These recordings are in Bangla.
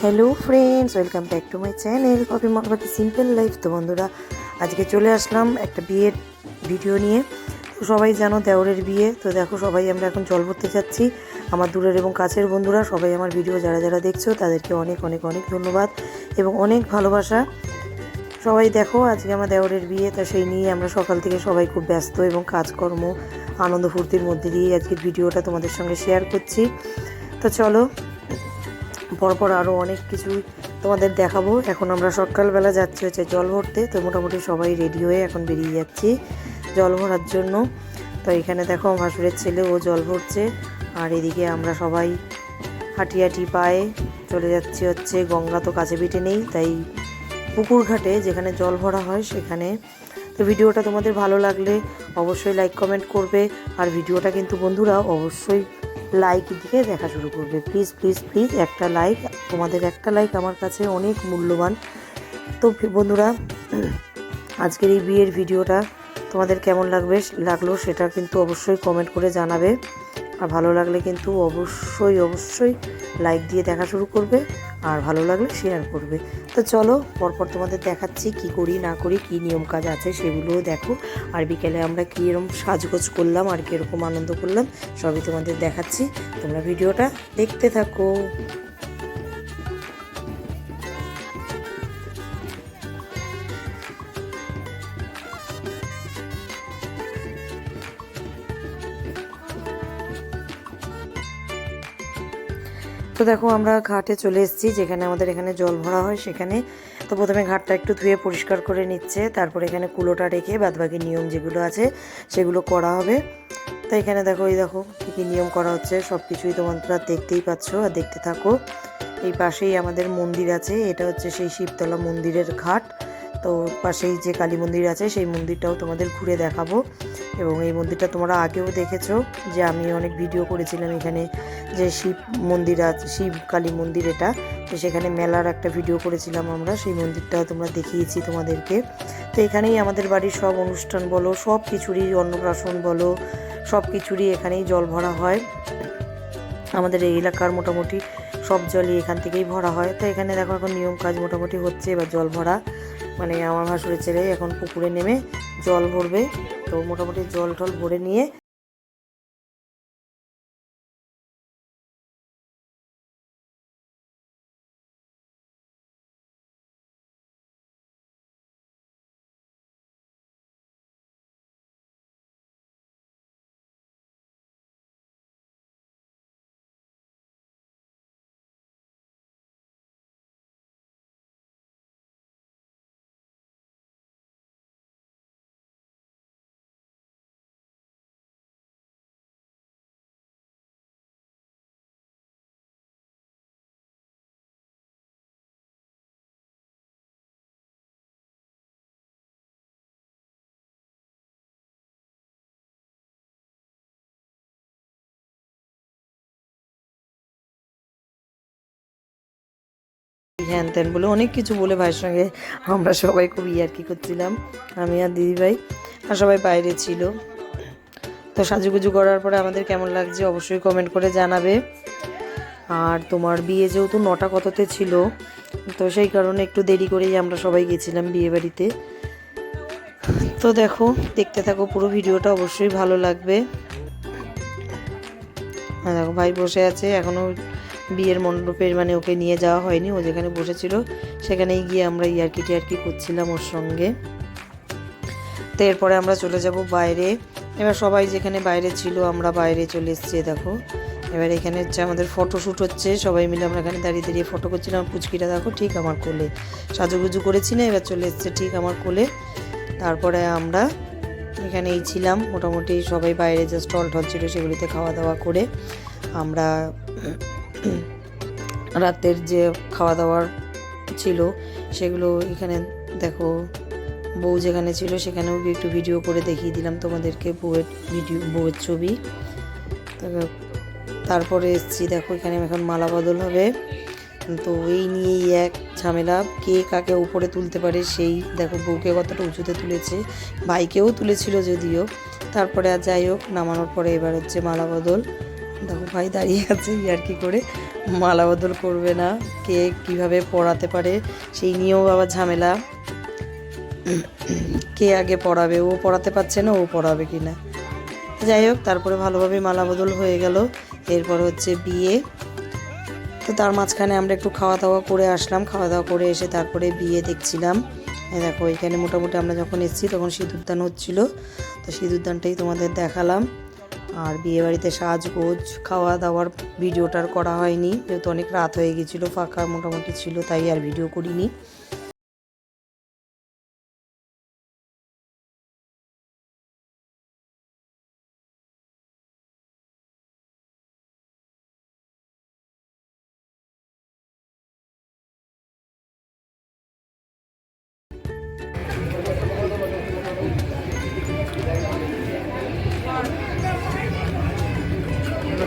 Hello friends, welcome back to my channel কপি মহাপাতি সিম্পল লাইফ। তো বন্ধুরা, আজকে চলে আসলাম একটা বিয়ের ভিডিও নিয়ে। তো সবাই জানো দেওরের বিয়ে। তো দেখো, সবাই আমরা এখন জল ভরতে যাচ্ছি। আমার দূরের এবং কাছের বন্ধুরা সবাই আমার ভিডিও যারা যারা দেখছো তাদেরকে অনেক অনেক অনেক ধন্যবাদ এবং অনেক ভালোবাসা। সবাই দেখো, আজকে আমার দেওরের বিয়ে, তা সেই নিয়ে আমরা সকাল থেকে সবাই খুব ব্যস্ত এবং কাজকর্ম আনন্দ ফুর্তির মধ্যে দিয়ে আজকের ভিডিওটা তোমাদের সঙ্গে শেয়ার করছি। তো চলো, পরপর আরও অনেক কিছুই তোমাদের দেখাবো। এখন আমরা সকালবেলা যাচ্ছি হচ্ছে জল ভরতে। তো মোটামুটি সবাই রেডি হয়ে এখন বেরিয়ে যাচ্ছি জল ভরার জন্য। তো এখানে দেখো ভাসুরের ছেলে ও জল ভরছে, আর এদিকে আমরা সবাই হাঁটি হাঁটি পায়ে চলে যাচ্ছি হচ্ছে গঙ্গা তো কাছে পিঠে নেই, তাই পুকুর ঘাটে যেখানে জল ভরা হয় সেখানে। তো ভিডিওটা তোমাদের ভালো লাগলে অবশ্যই লাইক কমেন্ট করবে, আর ভিডিওটা কিন্তু বন্ধুরা অবশ্যই লাইক দিয়ে দেখা শুরু করবে। প্লিজ প্লিজ প্লিজ একটা লাইক, তোমাদের একটা লাইক আমার কাছে অনেক মূল্যবান। তো বন্ধুরা, আজকের এই বিয়ের ভিডিওটা তোমাদের কেমন লাগলো সেটা কিন্তু অবশ্যই কমেন্ট করে জানাবে, আর ভালো লাগলে কিন্তু অবশ্যই অবশ্যই লাইক দিয়ে দেখা শুরু করবে, আর ভালো লাগলে শেয়ার করবে। তো চলো, পরপর তোমাদের দেখাচ্ছি কি করি না করি, কি নিয়ম কাজ আছে সেগুলোও দেখো, আর বিকেলে আমরা কীরকম সাজগোজ করলাম আর কীরকম আনন্দ করলাম সবই তোমাদের দেখাচ্ছি। তোমরা ভিডিওটা দেখতে থাকো। তো দেখো, আমরা ঘাটে চলে এসেছি যেখানে আমাদের এখানে জল ভরা হয় সেখানে। তো প্রথমে ঘাটটা একটু ধুয়ে পরিষ্কার করে নিচ্ছে, তারপরে এখানে কুলোটা রেখে বাদবাকি নিয়ম যেগুলো আছে সেগুলো করা হবে। তো এখানে দেখো, এই দেখো কী কী নিয়ম করা হচ্ছে সব কিছুই তোমরা দেখতেই পাচ্ছ, আর দেখতে থাকো। এই পাশেই আমাদের মন্দির আছে, এটা হচ্ছে সেই শিবতলা মন্দিরের ঘাট। তো পাশেই যে কালী মন্দির আছে সেই মন্দিরটাও তোমাদের ঘুরে দেখাবো। এবং এই মন্দিরটা তোমরা আগেও দেখেছো, যে আমি অনেক ভিডিও করেছিলাম এখানে যে শিব মন্দির আছে, শিব কালী মন্দির এটা। তো সেখানে মেলার একটা ভিডিও করেছিলাম আমরা, সেই মন্দিরটাও তোমরা দেখিয়েছি তোমাদেরকে। তো এখানেই আমাদের বাড়ির সব অনুষ্ঠান বলো, সব কিছুরই অন্নপ্রাশন বলো, সব কিছুরই এখানেই জল ভরা হয়। আমাদের এই এলাকার মোটামুটি সব জলই এখান থেকেই ভরা হয়। তো এখানে দেখো এখন নিয়ম কাজ মোটামুটি হচ্ছে। এবার জল ভরা মানে আমার ভাসুরের ছেলে এখন পুকুরে নেমে জল ভরবে। তো মোটামুটি জল টল ভরে নিয়ে হ্যান ত্যান বলে অনেক কিছু বলে ভাইয়ের সঙ্গে আমরা সবাই খুব ইয়ার্কি করছিলাম, আমি আর দিদিভাই, আর সবাই বাইরে ছিল। তো সাজুগুজু করার পরে আমাদের কেমন লাগছে অবশ্যই কমেন্ট করে জানাবে। আর তোমার বিয়ে যেহেতু 9টা কততে ছিল, তো সেই কারণে একটু দেরি করেই আমরা সবাই গেছিলাম বিয়ে বাড়িতে। তো দেখো, দেখতে থাকো পুরো ভিডিওটা, অবশ্যই ভালো লাগবে। দেখো ভাই বসে আছে এখনও বিয়ের মণ্ডপের, মানে ওকে নিয়ে যাওয়া হয়নি, ও যেখানে বসেছিল সেখানেই গিয়ে আমরা ইয়ার্কি টিয়ার্কি করছিলাম ওর সঙ্গে। তো এরপরে আমরা চলে যাব বাইরে। এবার সবাই যেখানে বাইরে ছিল আমরা বাইরে চলে এসেছি। দেখো, এবার এখানে হচ্ছে আমাদের ফটোশ্যুট হচ্ছে, সবাই মিলে আমরা এখানে দাঁড়িয়ে দাঁড়িয়ে ফটো করছিলাম। পুচকিটা দেখো ঠিক আমার কোলে, সাজুগুজু করেছি না, এবার চলে এসছে ঠিক আমার কোলে। তারপরে আমরা এখানেই ছিলাম মোটামুটি সবাই, বাইরে যে স্টল টল ছিল সেগুলিতে খাওয়া দাওয়া করে আমরা রাতের যে খাওয়া দাওয়ার ছিল সেগুলো এখানে দেখো, বউ যেখানে ছিল সেখানেও একটু ভিডিও করে দেখিয়ে দিলাম তোমাদেরকে বউয়ের ছবি। তারপরে এসছি, দেখো এখানে এখন মালা বদল হবে। তো এই নিয়েই এক ঝামেলা, কে কাকে উপরে তুলতে পারে সেই। দেখো বউকে কতটা উঁচুতে তুলেছে, ভাইকেও তুলেছিল যদিও, তারপরে আর যাই হোক নামানোর পরে এবার হচ্ছে মালা বদল। দেখো ভাই দাঁড়িয়ে আছে ইয়ার্কি করে, মালা বদল করবে না, কে কিভাবে পড়াতে পারে সেই নিয়েও আবার ঝামেলা, কে আগে পড়াবে, ও পড়াতে পারছে না, ও পড়াবে কি না। যাই হোক, তারপরে ভালোভাবে মালা বদল হয়ে গেল। এরপর হচ্ছে বিয়ে। তো তার মাঝখানে আমরা একটু খাওয়া দাওয়া করে আসলাম, খাওয়া দাওয়া করে এসে তারপরে বিয়ে দেখছিলাম। দেখো এখানে মোটামুটি আমরা যখন এসেছি তখন সিঁদুরদান হচ্ছিল, তো সিঁদুরদানটাই তোমাদের দেখালাম। আর বিয়েবাড়িতে সাজগোজ খাওয়া দাওয়ার ভিডিওটার করা হয়নি, যেহেতু অনেক রাত হয়ে গেছিলো, ফাঁকা মোটামুটি ছিল, তাই আর ভিডিও করিনি।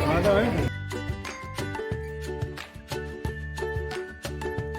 খাওয়া দাওয়া হয়নি?